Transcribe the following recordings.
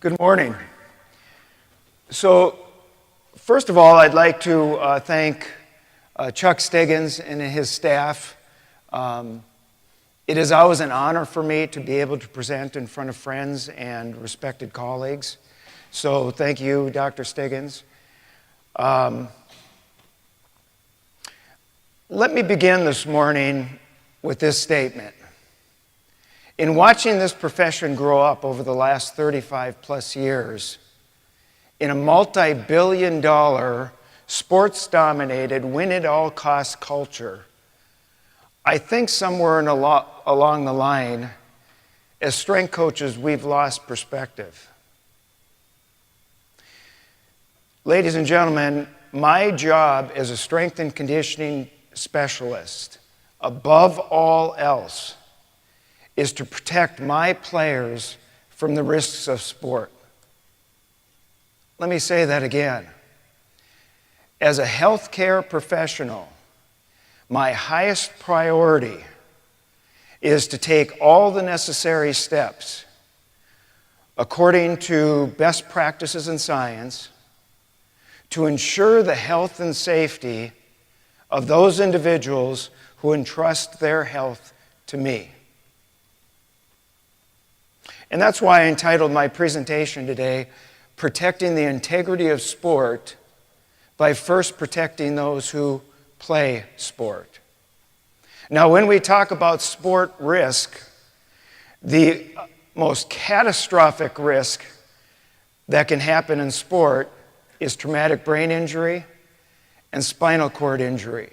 Good morning. So, first of all, I'd like to thank Chuck Stiggins and his staff. It is always an honor for me to be able to present in front of friends and respected colleagues. So, thank you, Dr. Stiggins. Let me begin this morning with this statement. In watching this profession grow up over the last 35 plus years, in a multi-billion-dollar, sports-dominated, win-at-all-costs culture, I think somewhere along the line, as strength coaches, we've lost perspective. Ladies and gentlemen, my job as a strength and conditioning specialist, above all else, is to protect my players from the risks of sport. Let me say that again. As a healthcare professional, my highest priority is to take all the necessary steps according to best practices in science to ensure the health and safety of those individuals who entrust their health to me. And that's why I entitled my presentation today, Protecting the Integrity of Sport by First Protecting Those Who Play Sport. Now, when we talk about sport risk, the most catastrophic risk that can happen in sport is traumatic brain injury and spinal cord injury.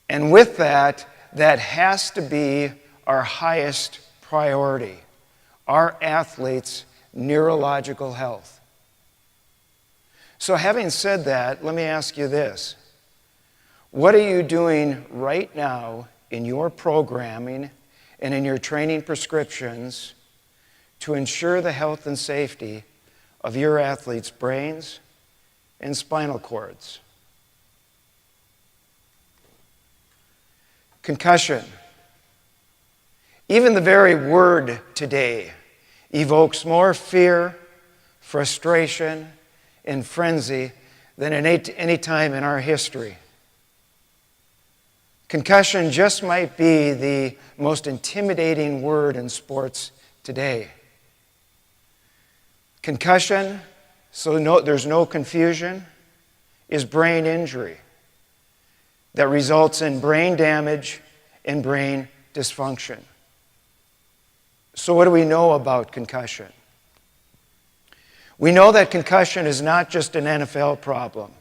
And with that, that has to be our highest priority, our athletes' neurological health. So having said that, let me ask you this. What are you doing right now in your programming and in your training prescriptions to ensure the health and safety of your athletes' brains and spinal cords? Concussion. Even the very word today evokes more fear, frustration, and frenzy than at any time in our history. Concussion just might be the most intimidating word in sports today. Concussion, so there's no confusion, is brain injury that results in brain damage and brain dysfunction. So what do we know about concussion? We know that concussion is not just an NFL problem,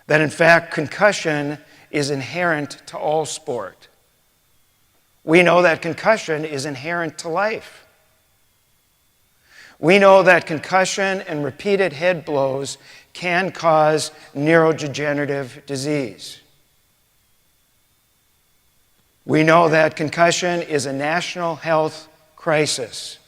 that in fact concussion is inherent to all sport. We know that concussion is inherent to life. We know that concussion and repeated head blows can cause neurodegenerative disease. We know that concussion is a national health crisis.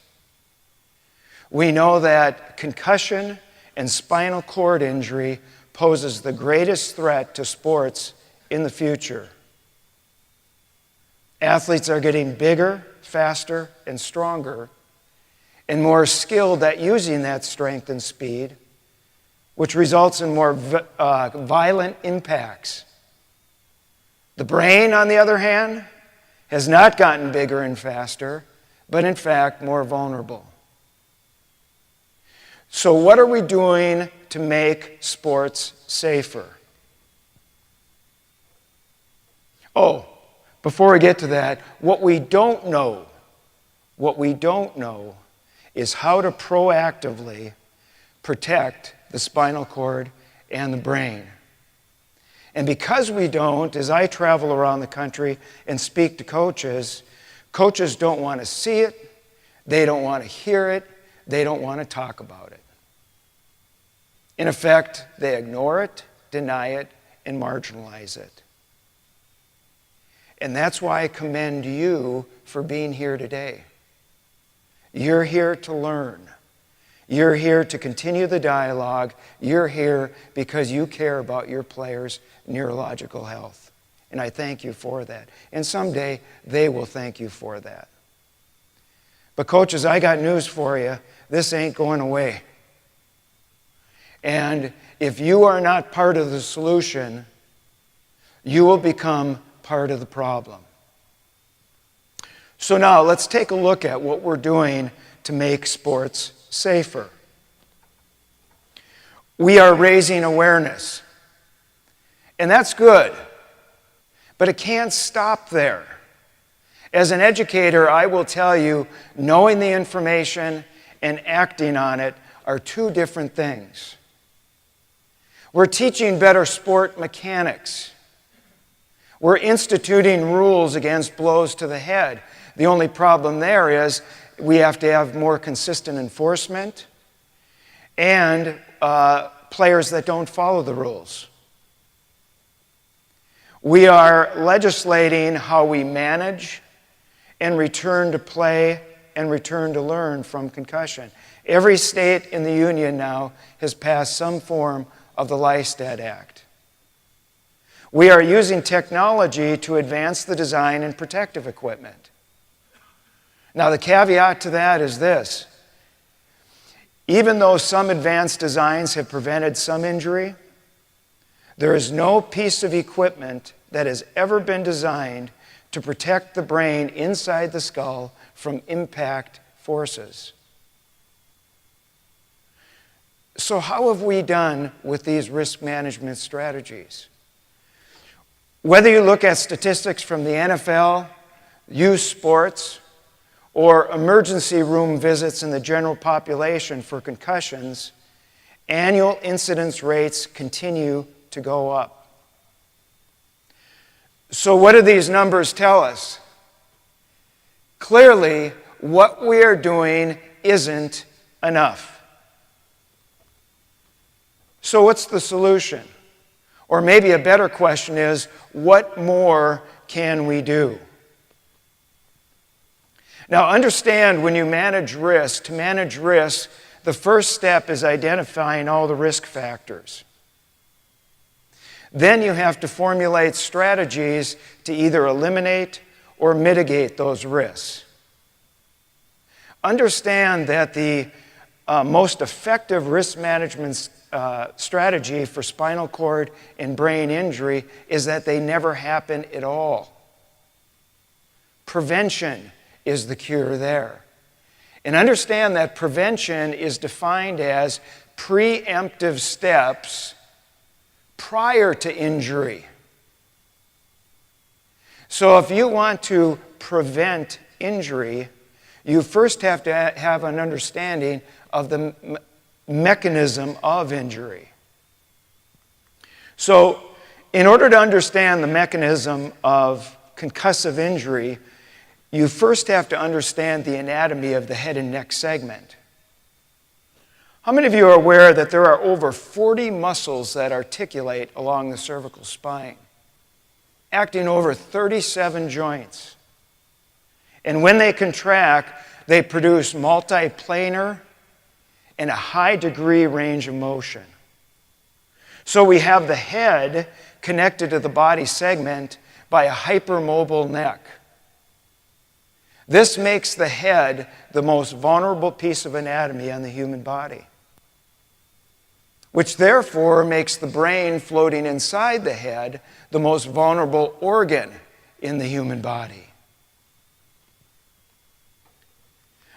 We know that concussion and spinal cord injury poses the greatest threat to sports in the future. Athletes are getting bigger, faster, and stronger, and more skilled at using that strength and speed, which results in more violent impacts. The brain, on the other hand, has not gotten bigger and faster, but in fact more vulnerable. So what are we doing to make sports safer? Oh, before we get to that, what we don't know is how to proactively protect the spinal cord and the brain. And because we don't, as I travel around the country and speak to coaches, coaches don't want to see it, they don't want to hear it, they don't want to talk about it. In effect, they ignore it, deny it, and marginalize it. And that's why I commend you for being here today. You're here to learn. You're here to continue the dialogue. You're here because you care about your players' neurological health. And I thank you for that. And someday, they will thank you for that. But coaches, I got news for you. This ain't going away. And if you are not part of the solution, you will become part of the problem. So now let's take a look at what we're doing to make sports safer. We are raising awareness. And that's good. But it can't stop there. As an educator, I will tell you, knowing the information and acting on it are two different things. We're teaching better sport mechanics. We're instituting rules against blows to the head. The only problem there is we have to have more consistent enforcement and players that don't follow the rules. We are legislating how we manage and return to play and return to learn from concussion. Every state in the union now has passed some form of the Lystad Act. We are using technology to advance the design and protective equipment. Now, the caveat to that is this. Even though some advanced designs have prevented some injury, there is no piece of equipment that has ever been designed to protect the brain inside the skull from impact forces. So how have we done with these risk management strategies? Whether you look at statistics from the NFL, youth sports, or emergency room visits in the general population for concussions, annual incidence rates continue to go up. So what do these numbers tell us? Clearly, what we are doing isn't enough. So what's the solution? Or maybe a better question is, what more can we do? Now understand, when you manage risk, to manage risk, the first step is identifying all the risk factors. Then you have to formulate strategies to either eliminate or mitigate those risks. Understand that the most effective risk management strategy for spinal cord and brain injury is that they never happen at all. Prevention is the cure there. And understand that prevention is defined as preemptive steps prior to injury. So if you want to prevent injury, you first have to have an understanding of the mechanism of injury. So in order to understand the mechanism of concussive injury, you first have to understand the anatomy of the head and neck segment. How many of you are aware that there are over 40 muscles that articulate along the cervical spine, acting over 37 joints? And when they contract, they produce multiplanar and a high degree range of motion. So we have the head connected to the body segment by a hypermobile neck. This makes the head the most vulnerable piece of anatomy on the human body, which therefore makes the brain floating inside the head the most vulnerable organ in the human body.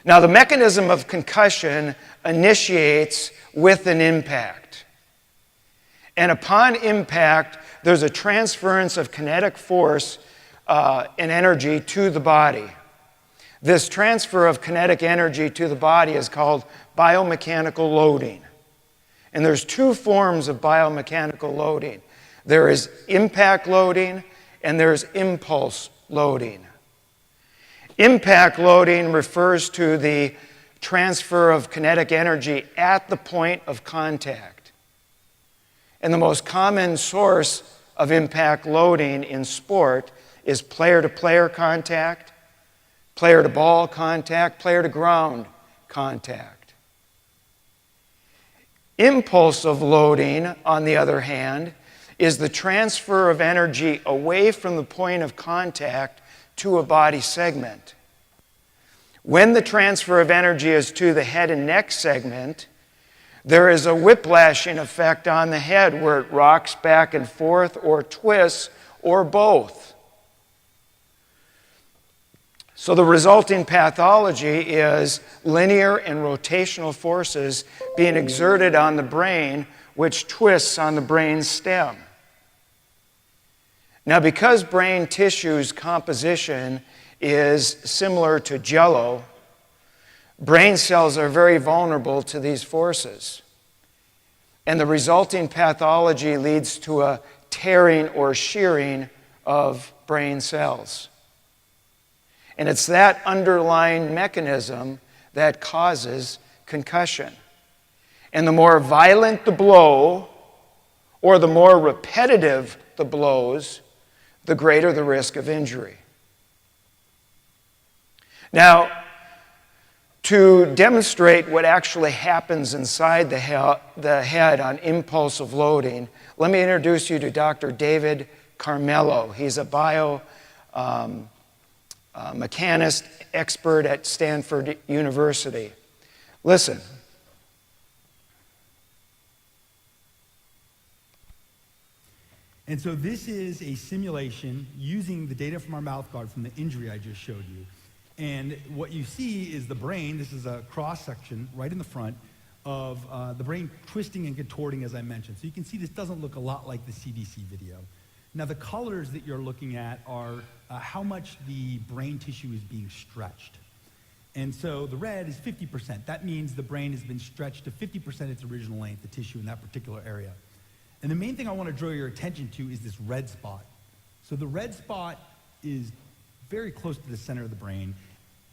Now, the mechanism of concussion initiates with an impact. And upon impact, there's a transference of kinetic force and energy to the body. This transfer of kinetic energy to the body is called biomechanical loading. And there's two forms of biomechanical loading. There is impact loading and there's impulse loading. Impact loading refers to the transfer of kinetic energy at the point of contact. And the most common source of impact loading in sport is player-to-player contact, player-to-ball contact, player-to-ground contact. Impulsive loading, on the other hand, is the transfer of energy away from the point of contact to a body segment. When the transfer of energy is to the head and neck segment, there is a whiplashing effect on the head where it rocks back and forth or twists or both. So the resulting pathology is linear and rotational forces being exerted on the brain, which twists on the brain stem. Now, because brain tissue's composition is similar to jello, brain cells are very vulnerable to these forces. And the resulting pathology leads to a tearing or shearing of brain cells. And it's that underlying mechanism that causes concussion. And the more violent the blow, or the more repetitive the blows, the greater the risk of injury. Now, to demonstrate what actually happens inside the head on impulsive loading, let me introduce you to Dr. David Carmelo. He's a biomechanist expert at Stanford University. Listen. And so this is a simulation using the data from our mouth guard from the injury I just showed you. And what you see is the brain. This is a cross-section right in the front of the brain twisting and contorting, as I mentioned. So you can see this doesn't look a lot like the CDC video. Now, the colors that you're looking at are how much the brain tissue is being stretched. And so the red is 50%. That means the brain has been stretched to 50% its original length, the tissue in that particular area. And the main thing I want to draw your attention to is this red spot. So the red spot is very close to the center of the brain.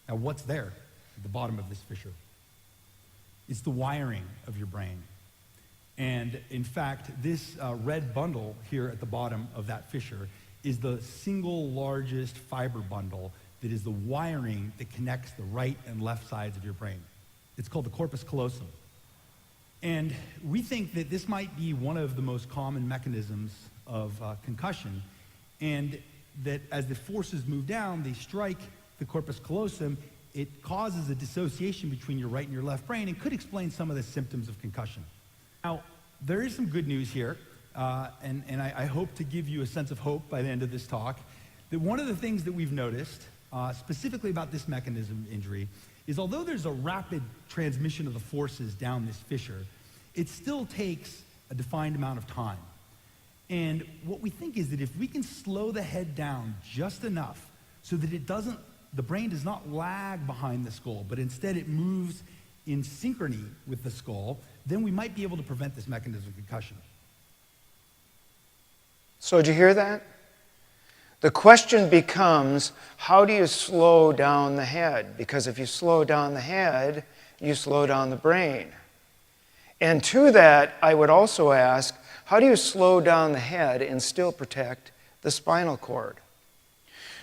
Now, what's there at the bottom of this fissure? It's the wiring of your brain. And in fact, this red bundle here at the bottom of that fissure is the single largest fiber bundle that is the wiring that connects the right and left sides of your brain. It's called the corpus callosum. And we think that this might be one of the most common mechanisms of concussion, and that as the forces move down, they strike the corpus callosum, it causes a dissociation between your right and your left brain and could explain some of the symptoms of concussion. Now, there is some good news here, and I hope to give you a sense of hope by the end of this talk, that one of the things that we've noticed, specifically about this mechanism of injury, is although there's a rapid transmission of the forces down this fissure, it still takes a defined amount of time. And what we think is that if we can slow the head down just enough so that the brain does not lag behind the skull, but instead it moves in synchrony with the skull, then we might be able to prevent this mechanism of concussion. So did you hear that? The question becomes, how do you slow down the head? Because if you slow down the head, you slow down the brain. And to that, I would also ask, how do you slow down the head and still protect the spinal cord?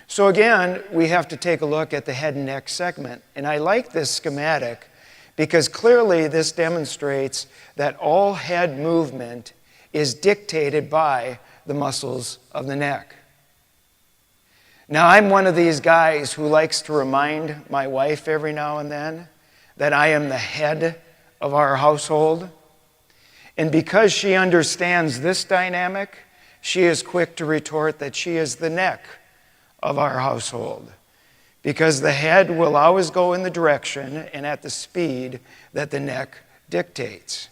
So again, we have to take a look at the head and neck segment. And I like this schematic because clearly this demonstrates that all head movement is dictated by the muscles of the neck. Now, I'm one of these guys who likes to remind my wife every now and then that I am the head of our household. And because she understands this dynamic, she is quick to retort that she is the neck of our household. Because the head will always go in the direction and at the speed that the neck dictates.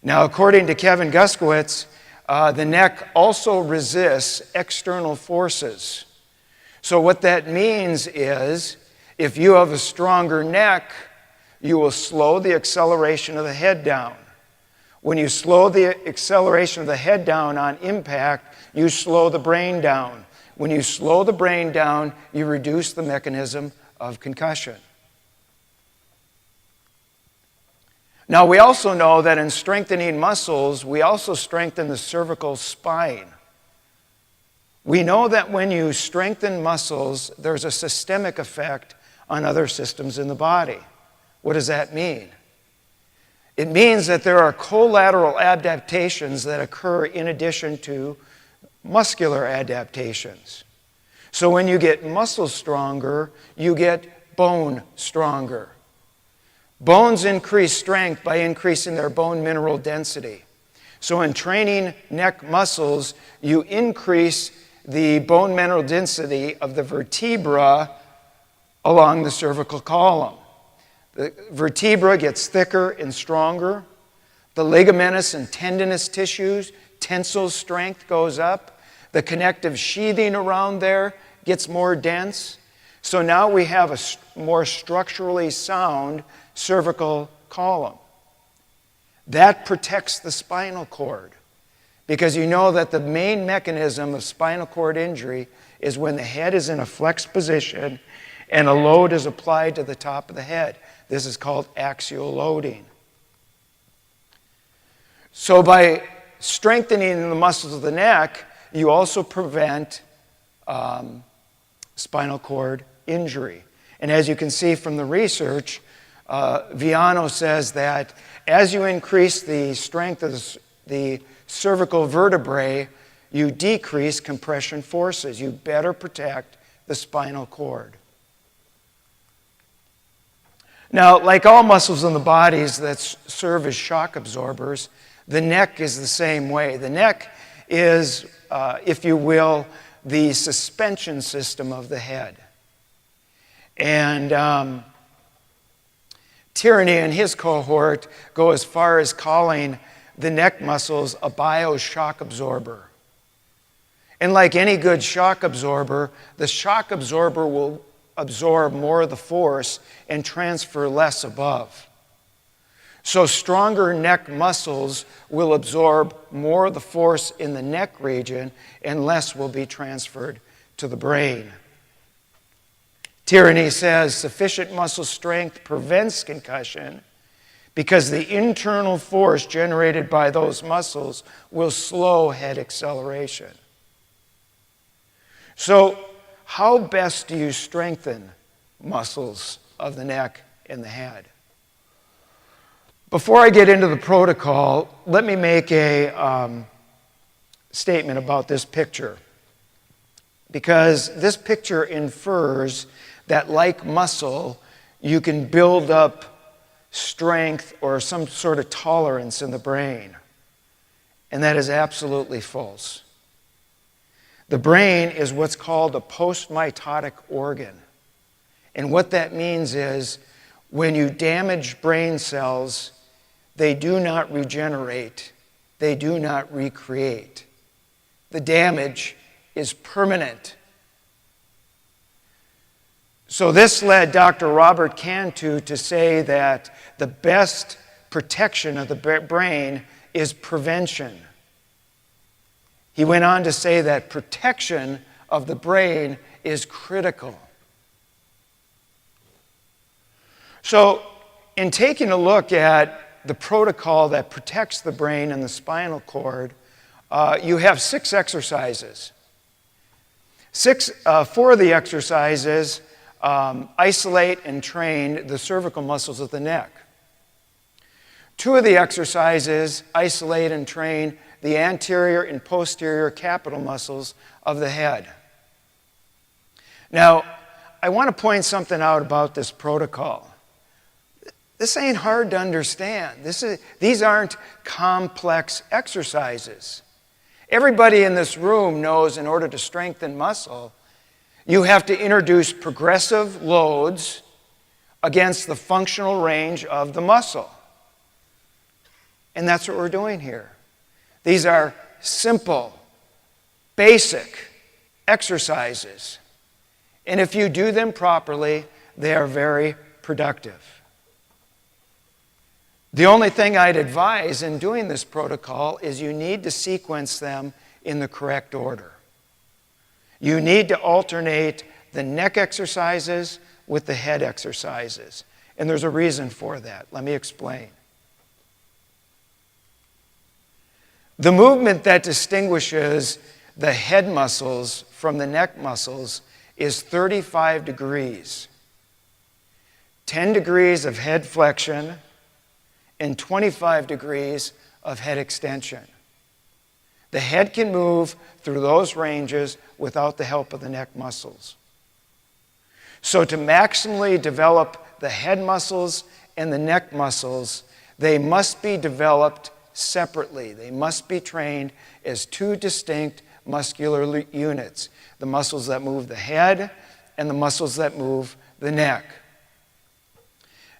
Now, according to Kevin Guskowitz, the neck also resists external forces. So what that means is, if you have a stronger neck, you will slow the acceleration of the head down. When you slow the acceleration of the head down on impact, you slow the brain down. When you slow the brain down, you reduce the mechanism of concussion. Now, we also know that in strengthening muscles, we also strengthen the cervical spine. We know that when you strengthen muscles, there's a systemic effect on other systems in the body. What does that mean? It means that there are collateral adaptations that occur in addition to muscular adaptations. So when you get muscles stronger, you get bone stronger. Bones increase strength by increasing their bone mineral density. So in training neck muscles, you increase the bone mineral density of the vertebra along the cervical column. The vertebra gets thicker and stronger. The ligamentous and tendinous tissues, tensile strength goes up. The connective sheathing around there gets more dense. So now we have a more structurally sound cervical column. That protects the spinal cord, because you know that the main mechanism of spinal cord injury is when the head is in a flexed position and a load is applied to the top of the head. This is called axial loading. So by strengthening the muscles of the neck, you also prevent spinal cord injury. And as you can see from the research, Viano says that as you increase the strength of the cervical vertebrae, you decrease compression forces. You better protect the spinal cord. Now, like all muscles in the bodies that serve as shock absorbers, the neck is the same way. The neck is, if you will, the suspension system of the head. And Tierney and his cohort go as far as calling the neck muscles a bioshock absorber. And like any good shock absorber, the shock absorber will absorb more of the force and transfer less above. So stronger neck muscles will absorb more of the force in the neck region and less will be transferred to the brain. Tierney says sufficient muscle strength prevents concussion because the internal force generated by those muscles will slow head acceleration. So, how best do you strengthen muscles of the neck and the head? Before I get into the protocol, let me make a statement about this picture, because this picture infers that, like muscle, you can build up strength or some sort of tolerance in the brain. And that is absolutely false. The brain is what's called a postmitotic organ. And what that means is when you damage brain cells, they do not regenerate. They do not recreate. The damage is permanent. So this led Dr. Robert Cantu to say that the best protection of the brain is prevention. He went on to say that protection of the brain is critical. So, in taking a look at the protocol that protects the brain and the spinal cord, you have 6 exercises. 4 of the exercises isolate and train the cervical muscles of the neck. 2 of the exercises isolate and train the anterior and posterior capital muscles of the head. Now, I want to point something out about this protocol. This ain't hard to understand. These aren't complex exercises. Everybody in this room knows in order to strengthen muscle, you have to introduce progressive loads against the functional range of the muscle. And that's what we're doing here. These are simple, basic exercises. And if you do them properly, they are very productive. The only thing I'd advise in doing this protocol is you need to sequence them in the correct order. You need to alternate the neck exercises with the head exercises. And there's a reason for that. Let me explain. The movement that distinguishes the head muscles from the neck muscles is 35 degrees. 10 degrees of head flexion and 25 degrees of head extension. The head can move through those ranges without the help of the neck muscles. So to maximally develop the head muscles and the neck muscles, they must be developed separately. They must be trained as two distinct muscular units, the muscles that move the head and the muscles that move the neck.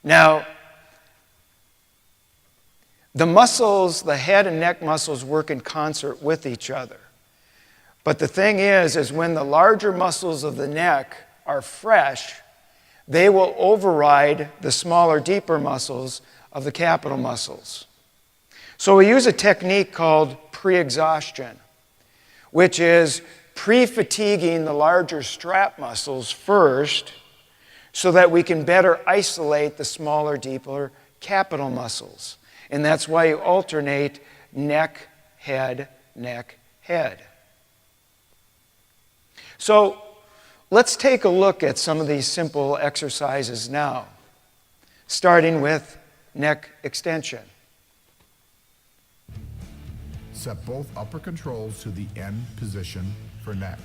Now, the muscles, the head and neck muscles, work in concert with each other. But the thing is when the larger muscles of the neck are fresh, they will override the smaller, deeper muscles of the capital muscles. So we use a technique called pre-exhaustion, which is pre-fatiguing the larger strap muscles first so that we can better isolate the smaller, deeper capital muscles. And that's why you alternate neck, head, neck, head. So let's take a look at some of these simple exercises now, starting with neck extension. Set both upper controls to the end position for neck.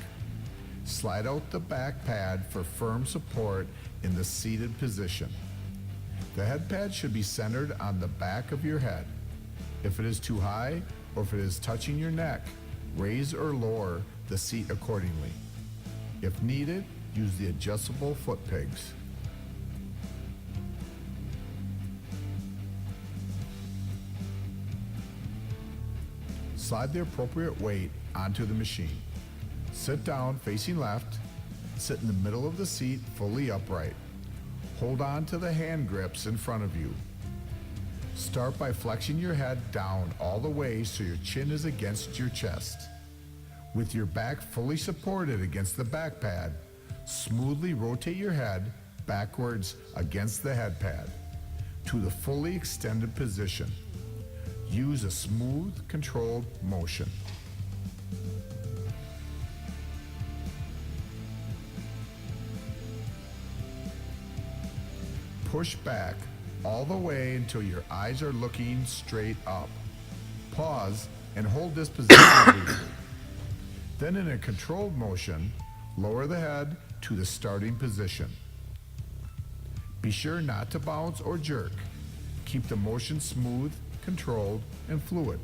Slide out the back pad for firm support in the seated position. The head pad should be centered on the back of your head. If it is too high or if it is touching your neck, raise or lower the seat accordingly. If needed, use the adjustable foot pegs. Slide the appropriate weight onto the machine. Sit down facing left. Sit in the middle of the seat fully upright. Hold on to the hand grips in front of you. Start by flexing your head down all the way so your chin is against your chest. With your back fully supported against the back pad, smoothly rotate your head backwards against the head pad to the fully extended position. Use a smooth, controlled motion. Push back all the way until your eyes are looking straight up. Pause and hold this position briefly. Then in a controlled motion, lower the head to the starting position. Be sure not to bounce or jerk. Keep the motion smooth, controlled, and fluid.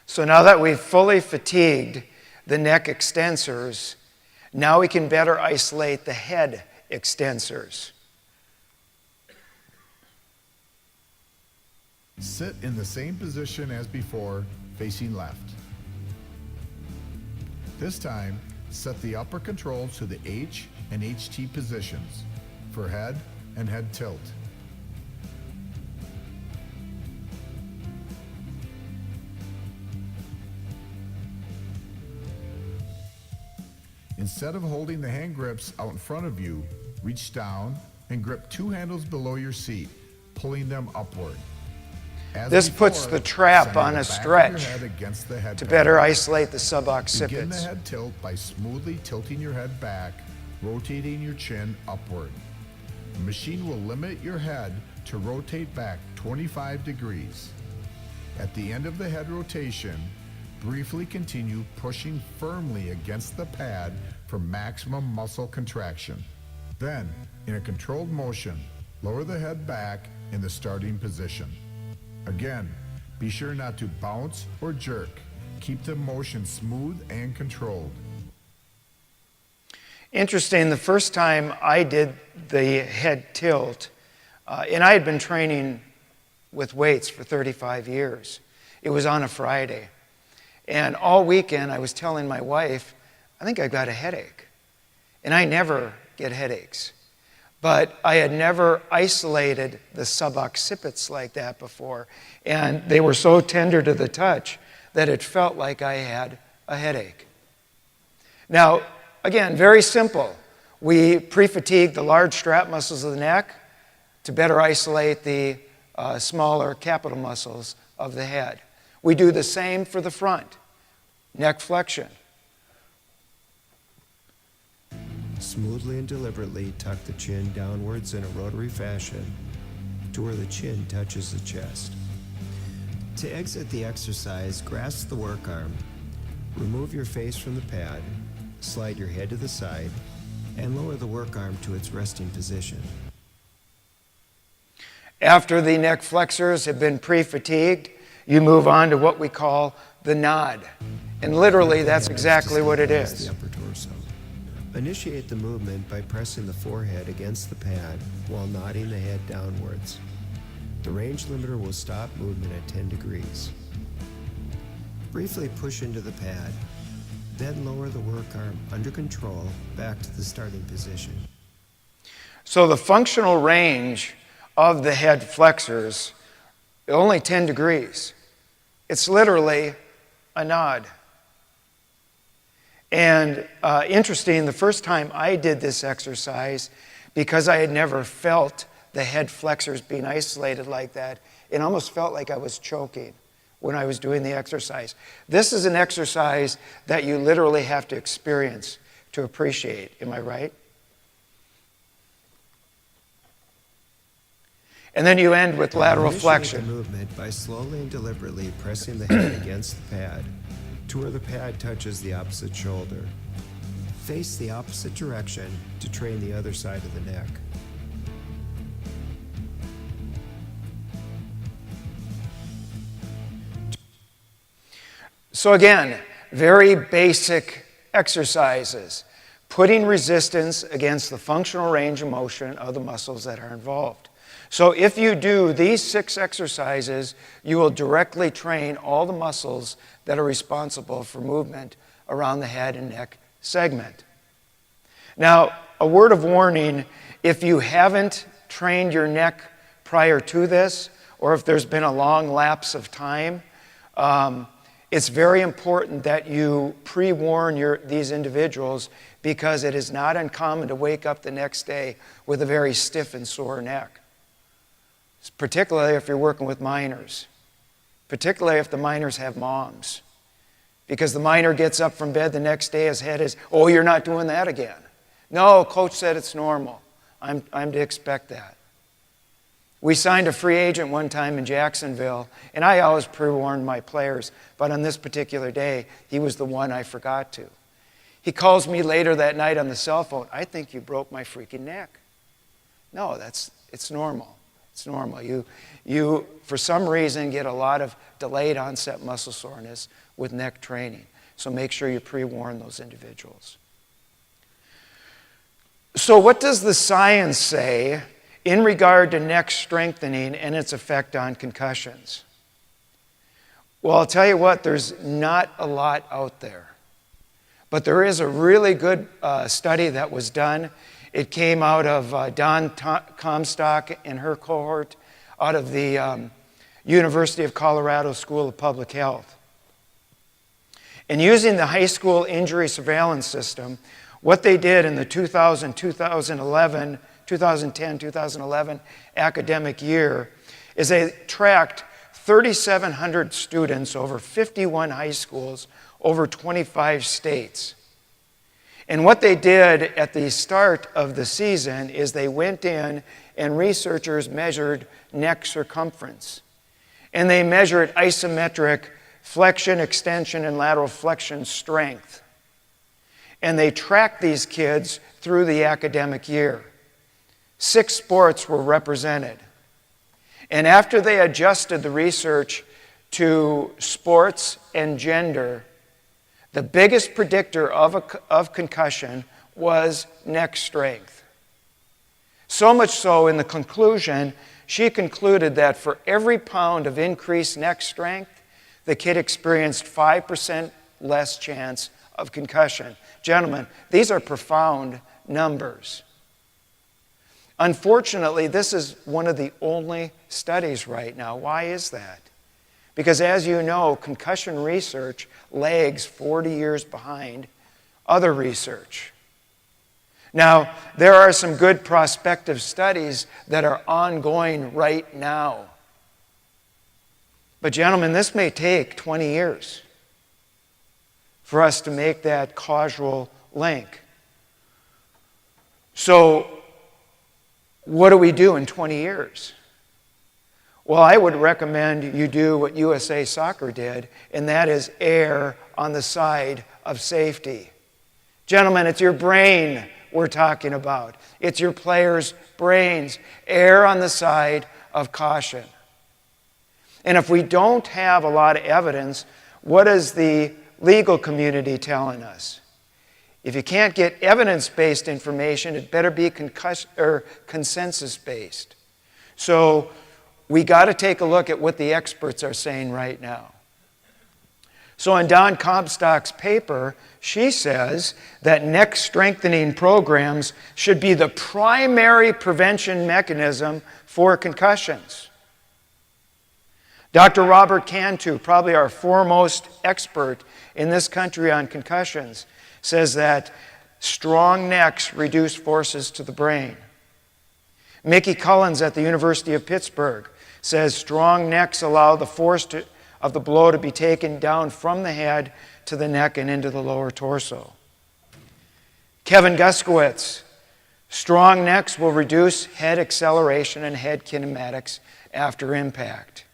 So now that we've fully fatigued the neck extensors, now we can better isolate the head extensors. Sit in the same position as before, facing left. This time, set the upper controls to the H and HT positions for head and head tilt. Instead of holding the hand grips out in front of you, reach down and grip two handles below your seat, pulling them upward. This puts the trap on a stretch to better isolate the Begin the suboccipits. head tilt by smoothly tilting your head back, rotating your chin upward. The machine will limit your head to rotate back 25 degrees. At the end of the head rotation, briefly continue pushing firmly against the pad for maximum muscle contraction. Then, in a controlled motion, lower the head back in the starting position. Again, be sure not to bounce or jerk. Keep the motion smooth and controlled. Interesting, the first time I did the head tilt, and I had been training with weights for 35 years. It was on a Friday. And all weekend I was telling my wife, I think I got a headache. And I never get headaches. But I had never isolated the suboccipits like that before. And they were so tender to the touch that it felt like I had a headache. Now, again, very simple. We pre-fatigue the large strap muscles of the neck to better isolate the smaller capital muscles of the head. We do the same for the front. Neck flexion. Smoothly and deliberately tuck the chin downwards in a rotary fashion to where the chin touches the chest. To exit the exercise, grasp the work arm, remove your face from the pad, slide your head to the side, and lower the work arm to its resting position. After the neck flexors have been pre-fatigued, you move on to what we call the nod. And literally, that's exactly what it is. The upper torso. Initiate the movement by pressing the forehead against the pad while nodding the head downwards. The range limiter will stop movement at 10 degrees. Briefly push into the pad, then lower the work arm under control back to the starting position. So the functional range of the head flexors, only 10 degrees. It's literally a nod. And interesting, the first time I did this exercise, because I had never felt the head flexors being isolated like that, it almost felt like I was choking when I was doing the exercise. This is an exercise that you literally have to experience to appreciate. Am I right? And then you end with lateral flexion. Initiate the movement by slowly and deliberately pressing the head against the pad to where the pad touches the opposite shoulder. Face the opposite direction to train the other side of the neck. So again, very basic exercises, putting resistance against the functional range of motion of the muscles that are involved. So if you do these 6 exercises, you will directly train all the muscles that are responsible for movement around the head and neck segment. Now, a word of warning, if you haven't trained your neck prior to this, or if there's been a long lapse of time, it's very important that you pre-warn these individuals, because it is not uncommon to wake up the next day with a very stiff and sore neck. Particularly if you're working with minors. Particularly if the minors have moms. Because the minor gets up from bed the next day, his head is, oh, you're not doing that again. No, coach said it's normal. I'm to expect that. We signed a free agent one time in Jacksonville, and I always pre-warned my players, but on this particular day, he was the one I forgot to. He calls me later that night on the cell phone, I think you broke my freaking neck. No, it's normal. It's normal. You, for some reason, get a lot of delayed onset muscle soreness with neck training. So make sure you pre-warn those individuals. So what does the science say in regard to neck strengthening and its effect on concussions? Well, I'll tell you what, there's not a lot out there. But there is a really good study that was done. It came out of Dawn Comstock and her cohort out of the University of Colorado School of Public Health. And using the high school injury surveillance system, what they did in the 2010-2011 academic year is they tracked 3,700 students over 51 high schools over 25 states. And what they did at the start of the season is they went in and researchers measured neck circumference. And they measured isometric flexion, extension, and lateral flexion strength. And they tracked these kids through the academic year. 6 sports were represented. And after they adjusted the research to sports and gender, the biggest predictor of concussion was neck strength. So much so, in the conclusion, she concluded that for every pound of increased neck strength, the kid experienced 5% less chance of concussion. Gentlemen, these are profound numbers. Unfortunately, this is one of the only studies right now. Why is that? Because as you know, concussion research lags 40 years behind other research. Now, there are some good prospective studies that are ongoing right now. But gentlemen, this may take 20 years for us to make that causal link. So what do we do in 20 years? Well, I would recommend you do what USA Soccer did, and that is err on the side of safety. Gentlemen, it's your brain we're talking about. It's your players' brains. Err on the side of caution. And if we don't have a lot of evidence, what is the legal community telling us? If you can't get evidence-based information, it better be consensus-based. So we got to take a look at what the experts are saying right now. So in Dawn Comstock's paper, she says that neck strengthening programs should be the primary prevention mechanism for concussions. Dr. Robert Cantu, probably our foremost expert in this country on concussions, says that strong necks reduce forces to the brain. Mickey Cullens at the University of Pittsburgh says strong necks allow the force of the blow to be taken down from the head to the neck and into the lower torso. Kevin Guskowitz, strong necks will reduce head acceleration and head kinematics after impact.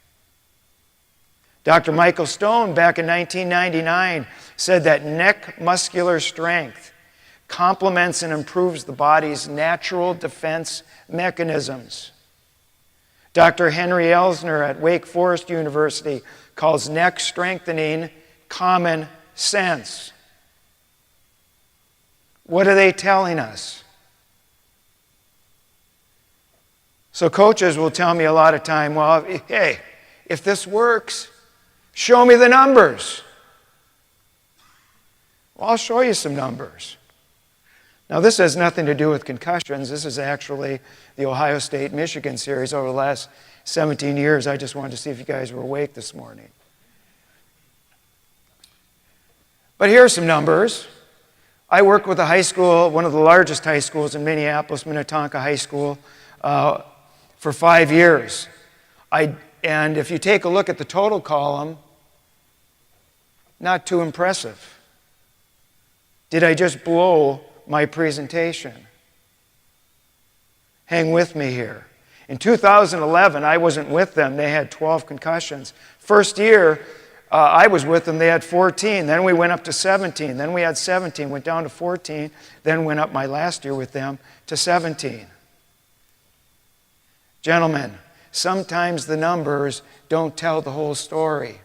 Dr. Michael Stone, back in 1999, said that neck muscular strength complements and improves the body's natural defense mechanisms. Dr. Henry Elsner at Wake Forest University calls neck strengthening common sense. What are they telling us? So coaches will tell me a lot of time, well, hey, if this works, show me the numbers. Well, I'll show you some numbers. Now, this has nothing to do with concussions. This is actually the Ohio State-Michigan series over the last 17 years. I just wanted to see if you guys were awake this morning. But here are some numbers. I work with a high school, one of the largest high schools in Minneapolis, Minnetonka High School, for 5 years. And if you take a look at the total column, not too impressive. Did I just blow my presentation? Hang with me here. In 2011, I wasn't with them. They had 12 concussions. First year, I was with them. They had 14. Then we went up to 17. Then we had 17. Went down to 14. Then went up my last year with them to 17. Gentlemen, sometimes the numbers don't tell the whole story.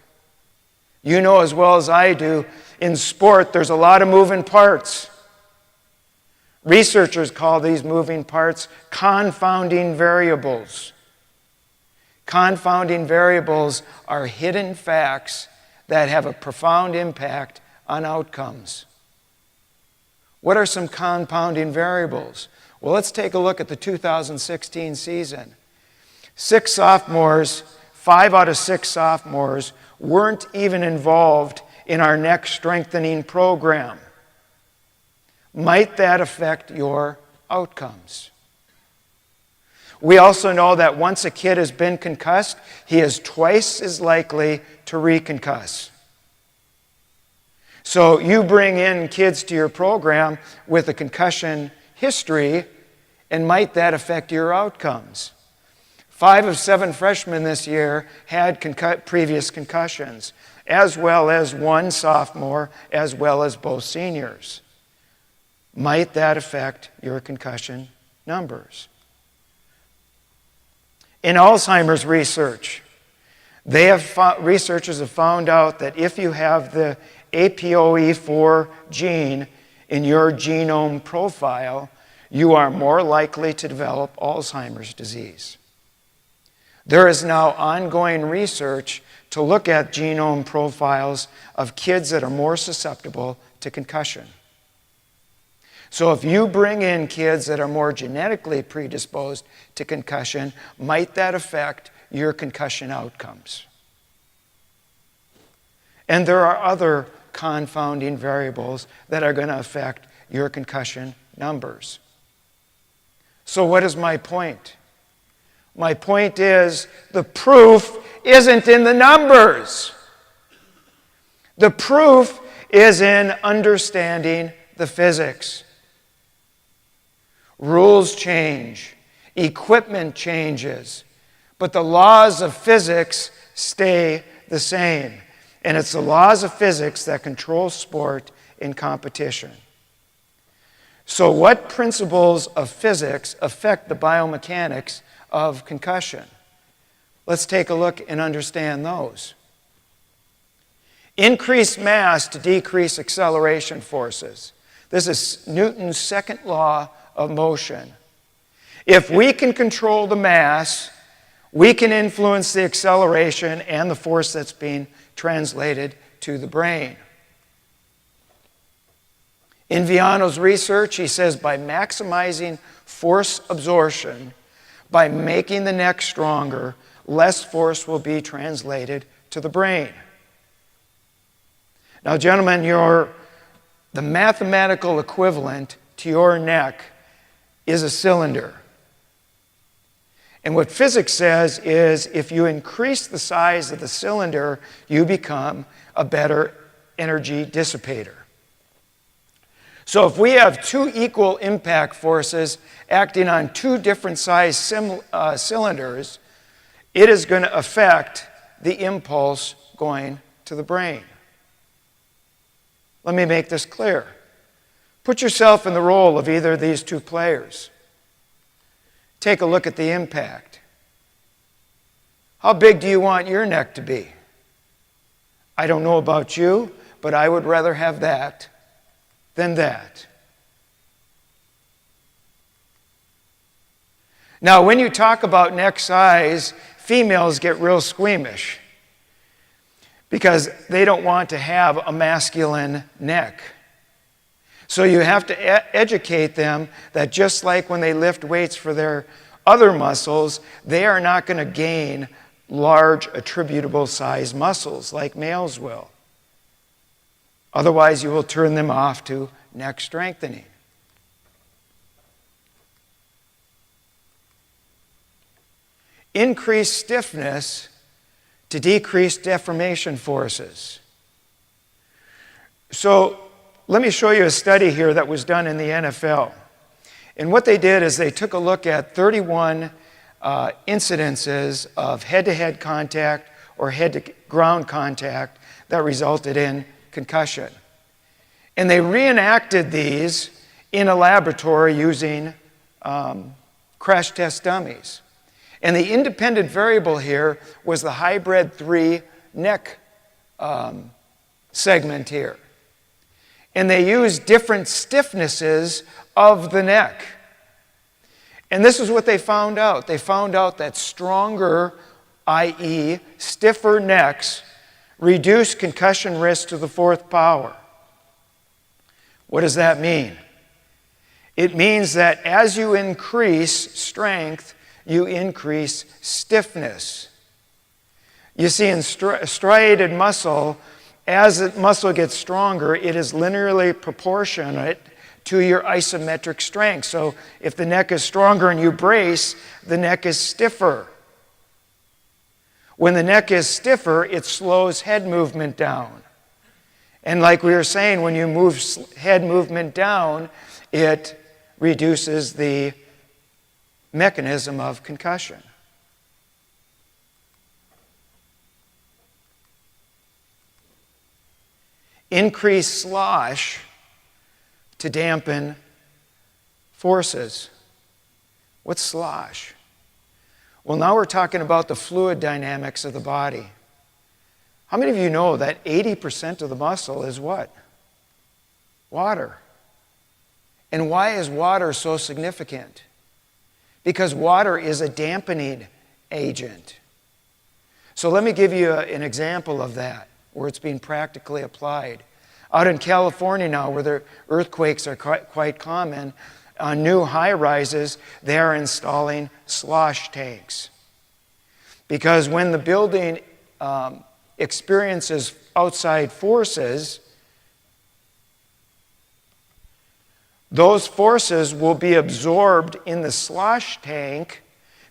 You know as well as I do, in sport, there's a lot of moving parts. Researchers call these moving parts confounding variables. Confounding variables are hidden facts that have a profound impact on outcomes. What are some confounding variables? Well, let's take a look at the 2016 season. 5 out of 6 sophomores weren't even involved in our neck strengthening program. Might that affect your outcomes? We also know that once a kid has been concussed, he is twice as likely to reconcuss. So you bring in kids to your program with a concussion history, and might that affect your outcomes? 5 of 7 freshmen this year had previous concussions, as well as 1 sophomore, as well as both seniors. Might that affect your concussion numbers? In Alzheimer's research, researchers have found out that if you have the APOE4 gene in your genome profile, you are more likely to develop Alzheimer's disease. There is now ongoing research to look at genome profiles of kids that are more susceptible to concussion. So if you bring in kids that are more genetically predisposed to concussion, might that affect your concussion outcomes? And there are other confounding variables that are going to affect your concussion numbers. So what is my point? My point is the proof isn't in the numbers. The proof is in understanding the physics. Rule rules change, equipment changes, but the laws of physics stay the same. And it's the laws of physics that control sport in competition. So what principles of physics affect the biomechanics of concussion? Let's take a look and understand those. Increase mass to decrease acceleration forces. This is Newton's second law of motion. If we can control the mass, we can influence the acceleration and the force that's being translated to the brain. In Viano's research, he says by maximizing force absorption, by making the neck stronger, less force will be translated to the brain. Now, gentlemen, the mathematical equivalent to your neck is a cylinder. And what physics says is if you increase the size of the cylinder, you become a better energy dissipator. So if we have two equal impact forces acting on two different size cylinders, it is going to affect the impulse going to the brain. Let me make this clear. Put yourself in the role of either of these two players. Take a look at the impact. How big do you want your neck to be? I don't know about you, but I would rather have that than that. Now, when you talk about neck size, females get real squeamish because they don't want to have a masculine neck. So you have to educate them that just like when they lift weights for their other muscles, they are not going to gain large attributable size muscles like males will. Otherwise, you will turn them off to neck strengthening. Increase stiffness to decrease deformation forces. So let me show you a study here that was done in the NFL. And what they did is they took a look at 31 incidences of head-to-head contact or head-to-ground contact that resulted in concussion. And they reenacted these in a laboratory using crash test dummies. And the independent variable here was the hybrid 3 neck segment here. And they used different stiffnesses of the neck. And this is what they found out. They found out that stronger, i.e., stiffer necks reduce concussion risk to the fourth power. What does that mean? It means that as you increase strength, you increase stiffness. You see, in striated muscle, as the muscle gets stronger, it is linearly proportionate to your isometric strength. So if the neck is stronger and you brace, the neck is stiffer. When the neck is stiffer, it slows head movement down. And like we were saying, when you move head movement down, it reduces the mechanism of concussion. Increase slosh to dampen forces. What's slosh? Well, now we're talking about the fluid dynamics of the body. How many of you know that 80% of the muscle is what? Water. And why is water so significant? Because water is a dampening agent. So let me give you an example of that, where it's being practically applied. Out in California now, where the earthquakes are quite common, on new high-rises, they are installing slosh tanks. Because when the building experiences outside forces, those forces will be absorbed in the slosh tank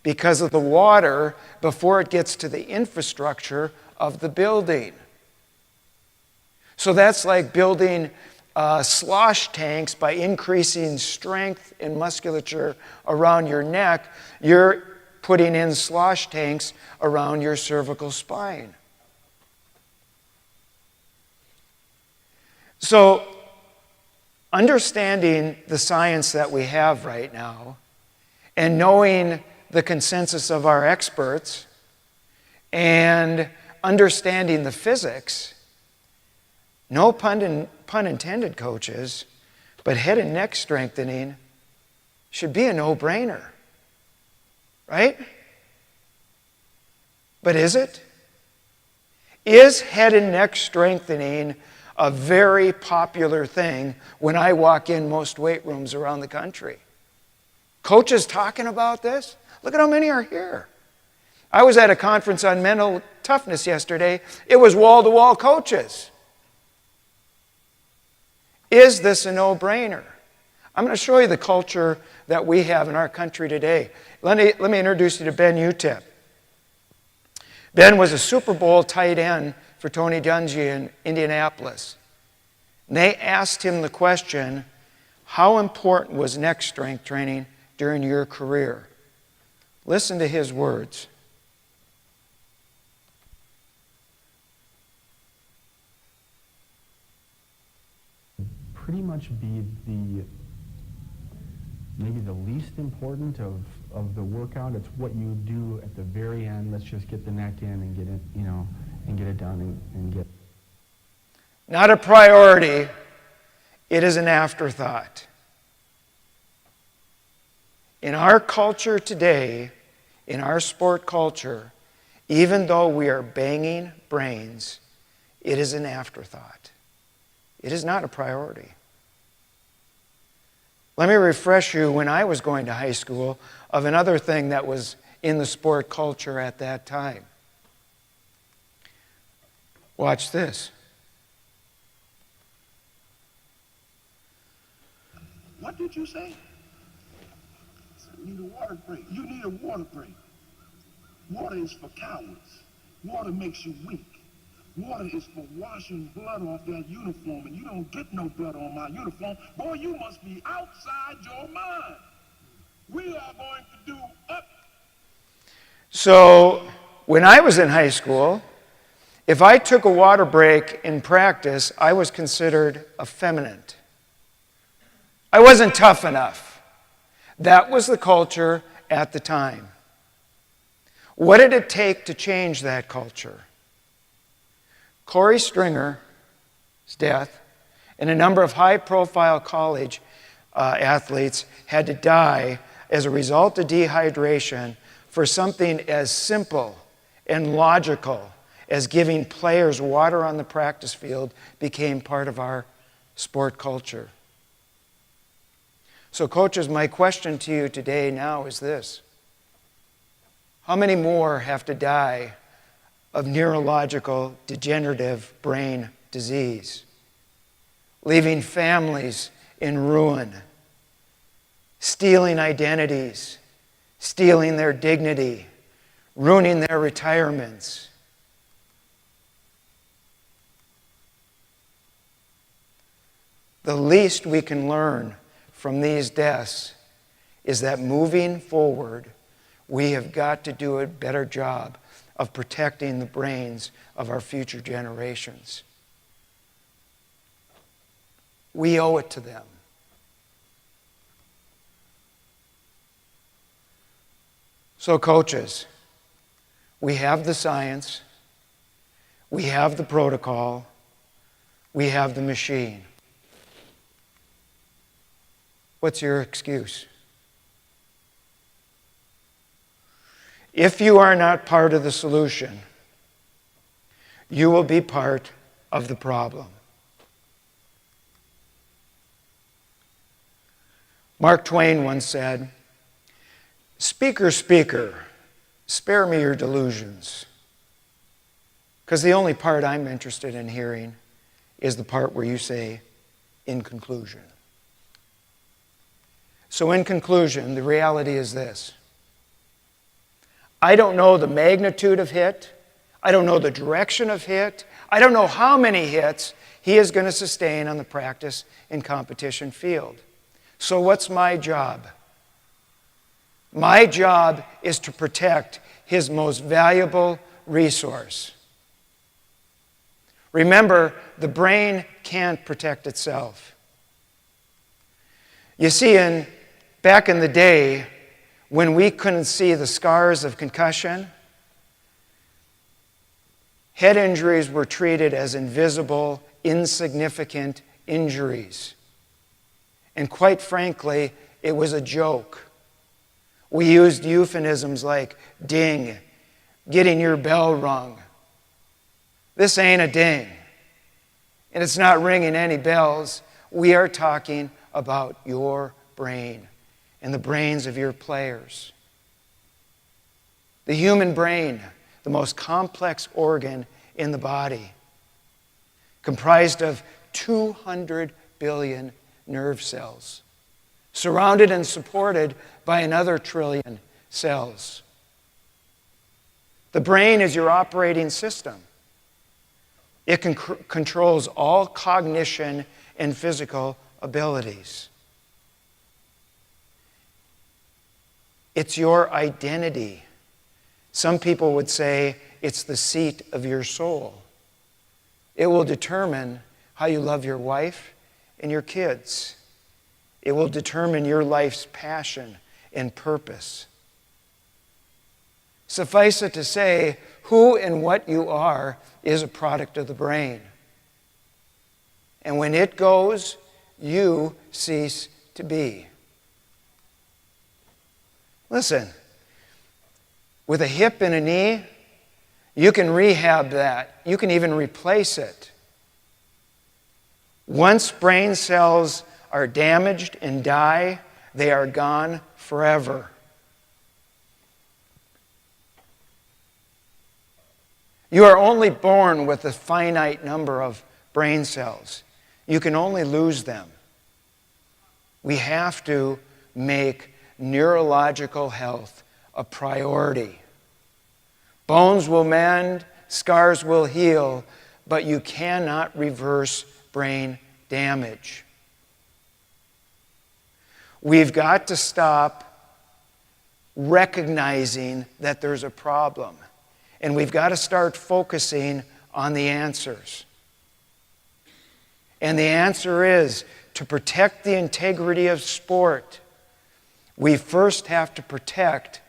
because of the water before it gets to the infrastructure of the building. So that's like building slosh tanks by increasing strength and musculature around your neck, you're putting in slosh tanks around your cervical spine. So, understanding the science that we have right now and knowing the consensus of our experts and understanding the physics, no pun intended, coaches, but head and neck strengthening should be a no-brainer, right? But is it? Is head and neck strengthening a very popular thing when I walk in most weight rooms around the country? Coaches talking about this? Look at how many are here. I was at a conference on mental toughness yesterday. It was wall-to-wall coaches. Is this a no-brainer? I'm going to show you the culture that we have in our country today. Let me introduce you to Ben Utep. Ben was a Super Bowl tight end for Tony Dungy in Indianapolis. And they asked him the question, how important was neck strength training during your career? Listen to his words. Pretty much be maybe the least important of the workout. It's what you do at the very end. Let's just get the neck in and get it, and get it done and get. Not a priority. It is an afterthought. In our culture today, in our sport culture, even though we are banging brains, it is an afterthought. It is not a priority. Let me refresh you, when I was going to high school, of another thing that was in the sport culture at that time. Watch this. What did you say? You need a water break. You need a water break. Water is for cowards. Water makes you weak. Water is for washing blood off that uniform, and you don't get no blood on my uniform. Boy, you must be outside your mind. We are going to do up. So, when I was in high school, if I took a water break in practice, I was considered effeminate. I wasn't tough enough. That was the culture at the time. What did it take to change that culture? Corey Stringer's death and a number of high-profile college athletes had to die as a result of dehydration for something as simple and logical as giving players water on the practice field became part of our sport culture. So, coaches, my question to you today now is this. How many more have to die of neurological degenerative brain disease, leaving families in ruin, stealing identities, stealing their dignity, ruining their retirements? The least we can learn from these deaths is that moving forward, we have got to do a better job of protecting the brains of our future generations. We owe it to them. So, coaches, we have the science, we have the protocol, we have the machine. What's your excuse? If you are not part of the solution, you will be part of the problem. Mark Twain once said, "Speaker, speaker, spare me your delusions." Because the only part I'm interested in hearing is the part where you say, "in conclusion." So in conclusion, the reality is this. I don't know the magnitude of hit. I don't know the direction of hit. I don't know how many hits he is going to sustain on the practice and competition field. So what's my job? My job is to protect his most valuable resource. Remember, the brain can't protect itself. You see, back in the day, when we couldn't see the scars of concussion, head injuries were treated as invisible, insignificant injuries. And quite frankly, it was a joke. We used euphemisms like ding, getting your bell rung. This ain't a ding, and it's not ringing any bells. We are talking about your brain and the brains of your players. The human brain, the most complex organ in the body, comprised of 200 billion nerve cells, surrounded and supported by another trillion cells. The brain is your operating system. It controls all cognition and physical abilities. It's your identity. Some people would say it's the seat of your soul. It will determine how you love your wife and your kids. It will determine your life's passion and purpose. Suffice it to say, who and what you are is a product of the brain. And when it goes, you cease to be. Listen, with a hip and a knee, you can rehab that. You can even replace it. Once brain cells are damaged and die, they are gone forever. You are only born with a finite number of brain cells. You can only lose them. We have to make neurological health a priority. Bones will mend, scars will heal, but you cannot reverse brain damage. We've got to stop recognizing that there's a problem. And we've got to start focusing on the answers. And the answer is to protect the integrity of sport. We first have to protect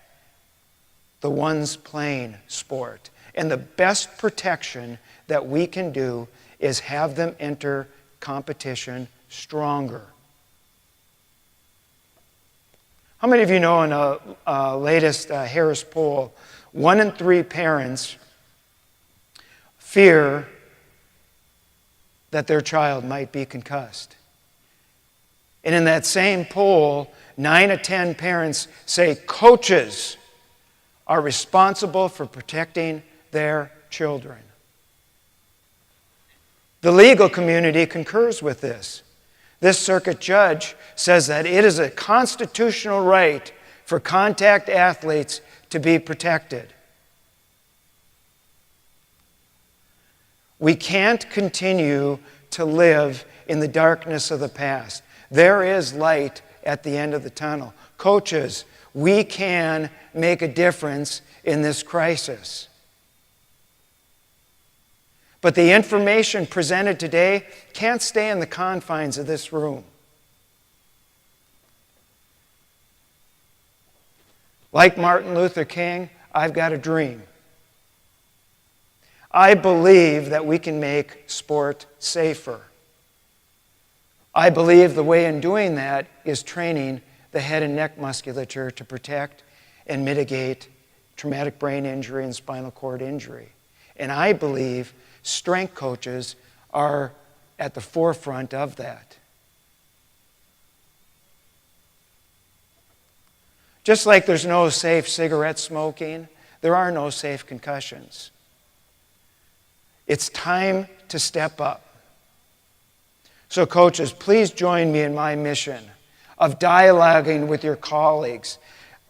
the ones playing sport. And the best protection that we can do is have them enter competition stronger. How many of you know in a latest Harris poll, 1 in 3 parents fear that their child might be concussed? And in that same poll, 9 of 10 parents say coaches are responsible for protecting their children. The legal community concurs with this. This circuit judge says that it is a constitutional right for contact athletes to be protected. We can't continue to live in the darkness of the past. There is light at the end of the tunnel. Coaches, we can make a difference in this crisis. But the information presented today can't stay in the confines of this room. Like Martin Luther King, I've got a dream. I believe that we can make sport safer. I believe the way in doing that is training the head and neck musculature to protect and mitigate traumatic brain injury and spinal cord injury. And I believe strength coaches are at the forefront of that. Just like there's no safe cigarette smoking, there are no safe concussions. It's time to step up. So coaches, please join me in my mission of dialoguing with your colleagues,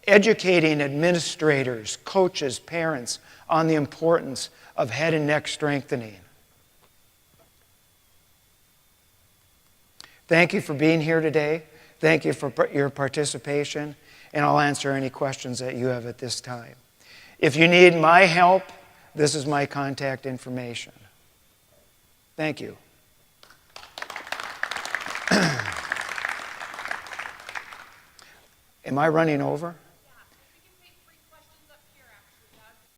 educating administrators, coaches, parents on the importance of head and neck strengthening. Thank you for being here today. Thank you for your participation, and I'll answer any questions that you have at this time. If you need my help, this is my contact information. Thank you. Am I running over?